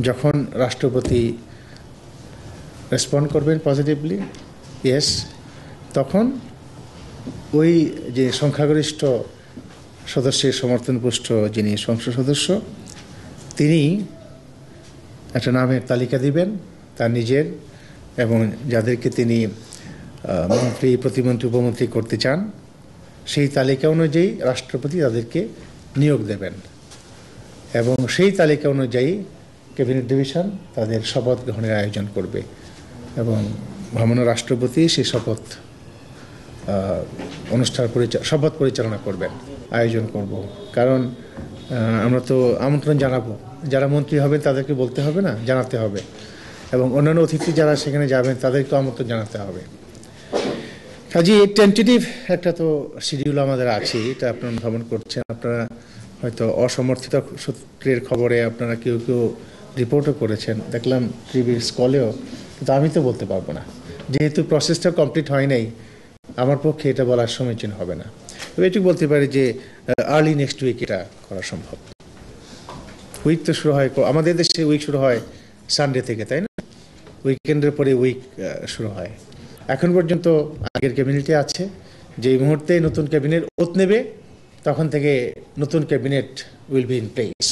যখন রাষ্ট্রপতি রেসপন্ড করবেন পজিটিভলি ইয়েস, তখন ওই যে সংখ্যাগরিষ্ঠ সদস্যের সমর্থনপুষ্ট যিনি সংসদ সদস্য, তিনি একটা নামের তালিকা দিবেন তার নিজের এবং যাদেরকে তিনি মন্ত্রী, প্রতিমন্ত্রী, উপমন্ত্রী করতে চান, সেই তালিকা অনুযায়ী রাষ্ট্রপতি তাদেরকে নিয়োগ দেবেন এবং সেই তালিকা অনুযায়ী ক্যাবিনেট ডিভিশন তাদের শপথ গ্রহণের আয়োজন করবে এবং মহামান্য রাষ্ট্রপতি সেই শপথ অনুষ্ঠান শপথ পরিচালনা করবেন, আয়োজন করব। কারণ আমরা তো আমন্ত্রণ জানাবো, যারা মন্ত্রী হবেন তাদেরকে বলতে হবে না, জানাতে হবে, এবং অন্যান্য অতিথি যারা সেখানে যাবেন তাদেরকেও আমন্ত্রণ জানাতে হবে। কাজে টেন্টেটিভ একটা তো শিডিউল আমাদের আছে, এটা আপনারা ভ্রমণ করছেন। আপনারা হয়তো অসমর্থিত সূত্রের খবরে আপনারা কেউ কেউ রিপোর্টও করেছেন, দেখলাম প্রিভিয়াস কলেও, কিন্তু আমি তো বলতে পারবো না, যেহেতু প্রসেসটা কমপ্লিট হয় নাই, আমার পক্ষে এটা বলার সমীচীন হবে না। তবে এটুকু বলতে পারি যে আর্লি নেক্সট উইক এটা করা সম্ভব। উইক তো শুরু হয়, আমাদের দেশে উইক শুরু হয় সানডে থেকে, তাই না? উইকেন্ডের পরে উইক শুরু হয়। এখন পর্যন্ত আগের ক্যাবিনেটে আছে, যে মুহূর্তে নতুন ক্যাবিনেট ওত নেবে তখন থেকে নতুন cabinet will be in place.